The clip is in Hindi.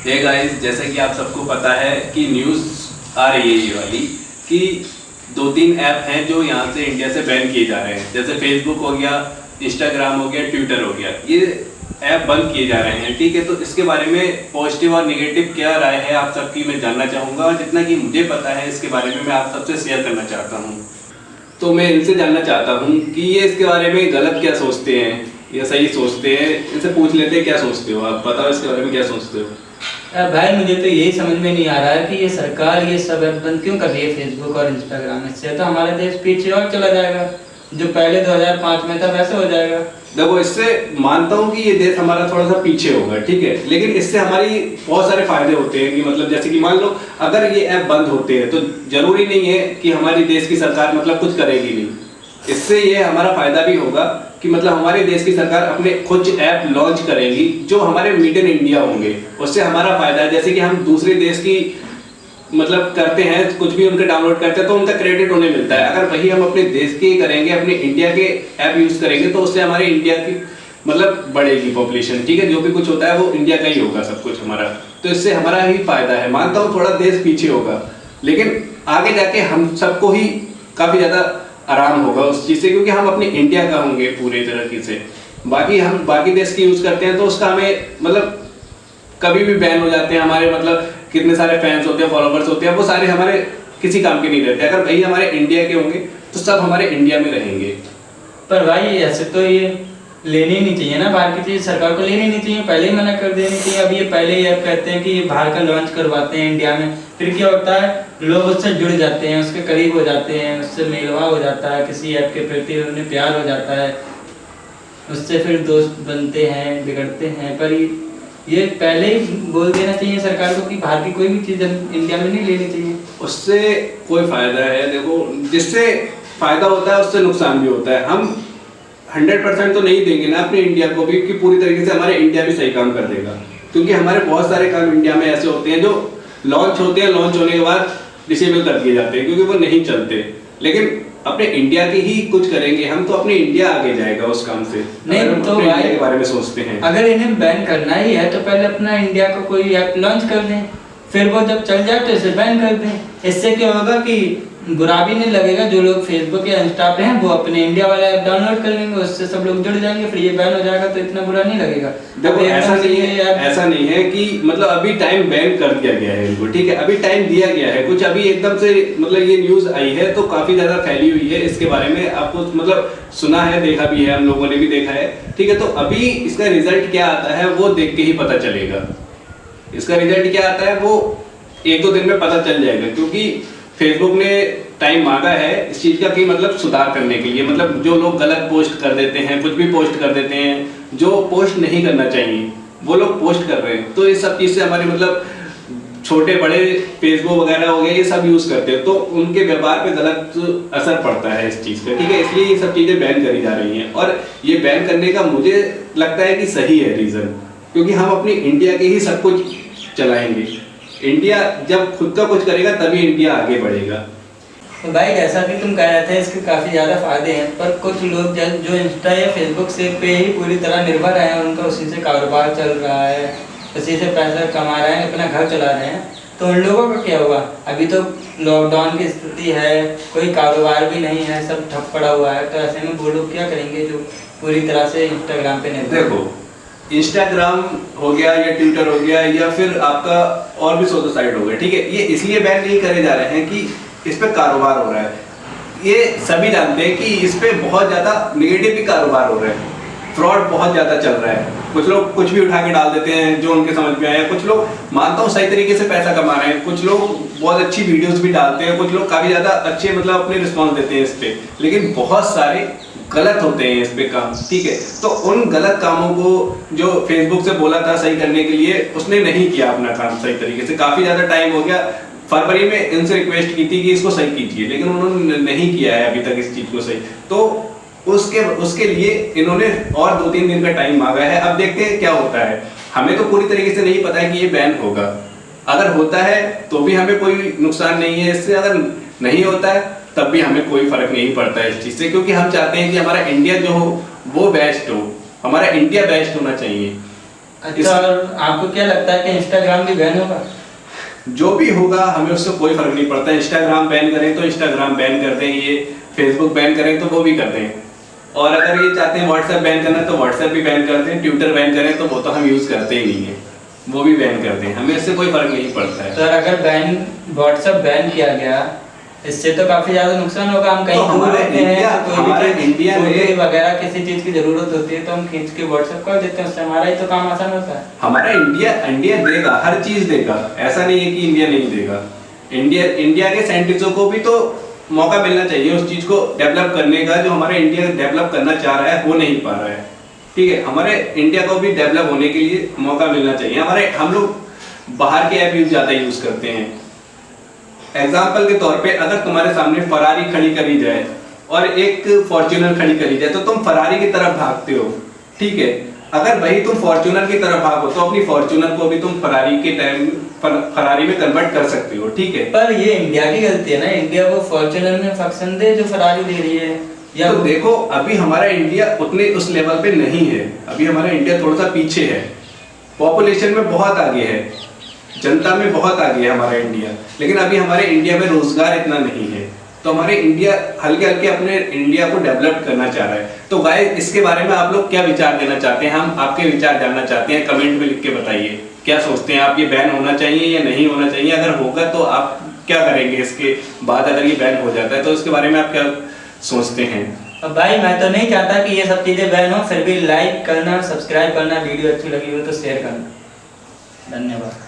हे गाइस, जैसे कि आप सबको पता है कि न्यूज़ आ रही है ये वाली कि 2-3 ऐप हैं जो यहाँ से इंडिया से बैन किए जा रहे हैं। जैसे फेसबुक हो गया, इंस्टाग्राम हो गया, ट्विटर हो गया, ये ऐप बंद किए जा रहे हैं। ठीक है, तो इसके बारे में पॉजिटिव और नेगेटिव क्या राय है आप सबकी मैं जानना चाहूँगा, और जितना कि मुझे पता है इसके बारे में मैं आप सबसे शेयर करना चाहता हूँ। तो मैं इनसे जानना चाहता हूँ कि ये इसके बारे में गलत क्या सोचते हैं या सही सोचते हैं। इनसे पूछ लेते हैं, क्या सोचते हो आप, बताओ इसके बारे में क्या सोचते हो। भाई मुझे तो यही समझ में नहीं आ रहा है कि ये सरकार ये सब ऐप बंद क्यों कर रही है, फेसबुक और इंस्टाग्राम। इससे तो हमारा देश पीछे और चला जाएगा, जो पहले 2005 में था वैसे हो जाएगा। देखो, इससे मानता हूँ कि ये देश हमारा थोड़ा सा पीछे होगा, ठीक है, लेकिन इससे हमारी बहुत सारे फायदे होते हैं। कि मतलब जैसे कि मान लो अगर ये ऐप बंद होते हैं तो जरूरी नहीं है कि हमारी देश की सरकार मतलब कुछ करेगी नहीं। इससे ये हमारा फायदा भी होगा कि मतलब हमारे देश की सरकार अपने कुछ ऐप लॉन्च करेगी जो हमारे मेड इन इंडिया होंगे। उससे हमारा फायदा है, जैसे कि हम दूसरे देश की मतलब करते हैं, कुछ भी उनके डाउनलोड करते हैं तो उनका क्रेडिट उन्हें मिलता है। अगर वही हम अपने देश के करेंगे, अपने इंडिया के ऐप यूज करेंगे, तो उससे हमारे इंडिया की मतलब बढ़ेगी पॉपुलेशन। ठीक है, जो भी कुछ होता है वो इंडिया का ही होगा सब कुछ हमारा, तो इससे हमारा ही फायदा है। मानता हूँ थोड़ा देश पीछे होगा, लेकिन आगे जाके हम सबको ही काफी ज्यादा आराम होगा उस चीज से, क्योंकि हम अपने इंडिया का होंगे पूरे तरीके से। बाकी हम बाकी देश की यूज करते हैं तो उसका हमें मतलब कभी भी बैन हो जाते हैं हमारे, मतलब कितने सारे फैंस होते हैं, फॉलोवर्स होते हैं, वो सारे हमारे किसी काम के नहीं रहते। अगर भाई हमारे इंडिया के होंगे तो सब हमारे इंडिया में रहेंगे। पर भाई ऐसे तो ये लेनी ही नहीं चाहिए ना, बाहर की चीज सरकार को लेनी नहीं चाहिए, पहले ही मना कर देनी चाहिए। अब ये पहले ही ऐप कहते हैं कि ये बाहर का लॉन्च करवाते हैं इंडिया में, फिर क्या होता है, लोग उससे जुड़ जाते हैं, उसके करीब हो जाते हैं, उससे मेलवा हो जाता है, किसी ऐप के प्रति उन्हें प्यार हो जाता है, उससे फिर दोस्त बनते हैं, बिगड़ते हैं। पर ये पहले ही बोल देना चाहिए सरकार को कि बाहर की कोई भी चीज़ इंडिया में नहीं लेनी चाहिए। उससे कोई फायदा है, देखो जिससे फायदा होता है उससे नुकसान भी होता है। हम 100% तो नहीं देंगे ना अपने इंडिया को भी कि पूरी तरीके से हमारे इंडिया भी सही काम कर देगा, क्योंकि हमारे बहुत सारे काम इंडिया में ऐसे होते हैं जो लॉन्च होते हैं, लॉन्च होने के बाद डिसेबल कर दिए जाते हैं क्योंकि वो नहीं चलते। लेकिन अपने इंडिया की ही कुछ करेंगे हम तो अपने इंडिया आगे जाएगा उस काम से। नहीं तो भाई के बारे में सोचते हैं, अगर इन्हें बैन करना ही है तो पहले अपना इंडिया का कोई ऐप लॉन्च कर दें, फिर वो जब चल जाए तो इसे बैन कर दें। इससे क्या होगा कि बुरा भी नहीं लगेगा, जो लोग फेसबुक या इंस्टा पे हैं वो अपने इंडिया वाला ऐप डाउनलोड कर लेंगे, उससे सब लोग जुड़ जाएंगे, फिर ये बैन हो जाएगा तो इतना बुरा नहीं लगेगा। देखो ऐसा नहीं है कि मतलब अभी टाइम बैन कर दिया गया है इनको, ठीक है, अभी टाइम दिया गया है कुछ, अभी एकदम से मतलब ये न्यूज आई है तो काफी ज्यादा फैली हुई है। इसके बारे में आपको मतलब सुना है, देखा भी है, हम लोगों ने भी देखा है, ठीक है। तो अभी इसका रिजल्ट क्या आता है वो देख के ही पता चलेगा। इसका रिजल्ट क्या आता है वो 1-2 दिन में पता चल जाएगा, क्योंकि फेसबुक ने टाइम मांगा है इस चीज का कि मतलब सुधार करने के लिए। मतलब जो लोग गलत पोस्ट कर देते हैं, कुछ भी पोस्ट कर देते हैं, जो पोस्ट नहीं करना चाहिए वो लोग पोस्ट कर रहे हैं, तो इस सब चीज से हमारे मतलब छोटे बड़े फेसबुक वगैरह हो गए ये सब यूज करते हैं, तो उनके व्यवहार पे गलत असर पड़ता है इस चीज का, ठीक है। इसलिए ये सब चीजें बैन करी जा रही हैं, और ये बैन करने का मुझे लगता है कि सही है रीजन, क्योंकि हम अपनी इंडिया के ही सब कुछ चलाएंगे। इंडिया जब खुद का कुछ करेगा तभी इंडिया आगे बढ़ेगा। तो भाई जैसा कि तुम कह रहे थे इसके काफ़ी ज़्यादा फायदे हैं, पर कुछ लोग जो इंस्टा या फेसबुक से पे ही पूरी तरह निर्भर हैं, उनका उसी से कारोबार चल रहा है, उसी से पैसा कमा रहे हैं, अपना घर चला रहे हैं, तो उन लोगों का क्या हुआ। अभी तो लॉकडाउन की स्थिति है, कोई कारोबार भी नहीं है, सब ठप पड़ा हुआ है, तो ऐसे में वो लोग क्या करेंगे जो पूरी तरह से इंस्टाग्राम पे निर्भर। देखो, इंस्टाग्राम हो गया या ट्विटर हो गया या फिर आपका और भी सोशल साइट हो गया, ठीक है, ये इसलिए बैन नहीं करे जा रहे हैं कि इस पे कारोबार हो रहा है। ये सभी जानते हैं कि इस पे बहुत ज्यादा नेगेटिव भी कारोबार हो रहा है, फ्रॉड बहुत ज्यादा चल रहा है। कुछ लोग कुछ भी उठा के डाल देते हैं जो उनके समझ में आया, कुछ लोग मानता हूँ सही तरीके से पैसा कमा रहे हैं, कुछ लोग बहुत अच्छी वीडियोस भी डालते हैं, कुछ लोग काफी ज्यादा अच्छे मतलब अपने रिस्पॉन्स देते हैं इस पे, लेकिन बहुत सारे गलत होते हैं इस पे काम, ठीक है। तो उन गलत कामों को जो फेसबुक से बोला था सही करने के लिए, उसने नहीं किया अपना काम सही तरीके से। काफी ज्यादा टाइम हो गया, फरवरी में इनसे रिक्वेस्ट की थी कि इसको सही कीजिए, लेकिन उन्होंने नहीं किया है अभी तक इस चीज को सही। तो उसके लिए इन्होंने और 2-3 दिन का टाइम मांगा है। अब देखते हैं क्या होता है। हमें तो पूरी तरीके से नहीं पता है कि ये बैन होगा, अगर होता है तो भी हमें कोई नुकसान नहीं है इससे, अगर नहीं होता है तब भी हमें कोई फर्क नहीं पड़ता है इस चीज से, क्योंकि हम चाहते हैं कि हमारा इंडिया जो हो वो बेस्ट हो, हमारा इंडिया बेस्ट होना चाहिए। अच्छा, और आपको क्या लगता है कि इंस्टाग्राम भी बैन होगा? जो भी होगा हमें उससे कोई फर्क नहीं पड़ता। इंस्टाग्राम बैन करें तो इंस्टाग्राम बैन कर दें, ये फेसबुक बैन करें तो वो भी कर दें, और अगर ये चाहते हैं व्हाट्सएप बैन करना तो व्हाट्सएप भी बैन कर दें, ट्विटर बैन करें तो वो तो हम यूज़ करते ही नहीं है, वो भी बैन कर दें, हमें इससे कोई फर्क नहीं पड़ता है। सर अगर व्हाट्सएप बैन किया गया, इससे तो काफी ज्यादा नुकसान होगा। हम कहीं तो दूर हमारे होते हैं तो कोई हमारे भी इंडिया फोटो में वगैरह किसी चीज की जरूरत होती है तो हम खींच के व्हाट्सएप कर देते हैं, उससे हमारा ही तो काम आसान होता है। हमारा इंडिया इंडिया देगा, हर चीज देगा, ऐसा नहीं है कि इंडिया नहीं देगा। इंडिया के साइंटिस्टों को भी तो मौका मिलना चाहिए उस चीज को डेवलप करने का, जो हमारा इंडिया डेवलप करना चाह रहा है हो नहीं पा रहा है। ठीक है, हमारे इंडिया को भी डेवलप होने के लिए मौका मिलना चाहिए। हम लोग बाहर के ऐप ज्यादा यूज करते हैं। एग्जाम्पल के तौर पे अगर तुम्हारे सामने फरारी खड़ी करी जाए और एक फॉर्च्यूनर खड़ी करी जाए तो तुम फरारी की तरफ भागते हो, ठीक है। अगर वही तुम फॉर्च्यूनर की तरफ भागो तो अपनी फॉर्च्यूनर को भी तुम फरारी में कन्वर्ट कर सकते हो, ठीक है। पर ये इंडिया की गलती है ना, इंडिया को फॉर्च्यूनर में पसंद है जो फरारी दे रही है। या तो देखो अभी हमारा इंडिया उतने उस लेवल पे नहीं है, अभी हमारा इंडिया थोड़ा सा पीछे है, पॉपुलेशन में बहुत आगे है, जनता में बहुत आगे है हमारा इंडिया, लेकिन अभी हमारे इंडिया में रोजगार इतना नहीं है। तो हमारे इंडिया हल्के हल्के अपने इंडिया को डेवलप करना चाह रहा है। तो गाइस इसके बारे में आप लोग क्या विचार देना चाहते हैं, हम आपके विचार जानना चाहते हैं, कमेंट में लिख के बताइए क्या सोचते हैं आप, ये बैन होना चाहिए या नहीं होना चाहिए। अगर होगा तो आप क्या करेंगे इसके बाद, अगर ये बैन हो जाता है तो इसके बारे में आप क्या सोचते हैं? अब भाई मैं तो नहीं चाहता कि ये सब चीजें बैन हो, फिर भी लाइक करना, सब्सक्राइब करना, वीडियो अच्छी लगी हो तो शेयर करना। धन्यवाद।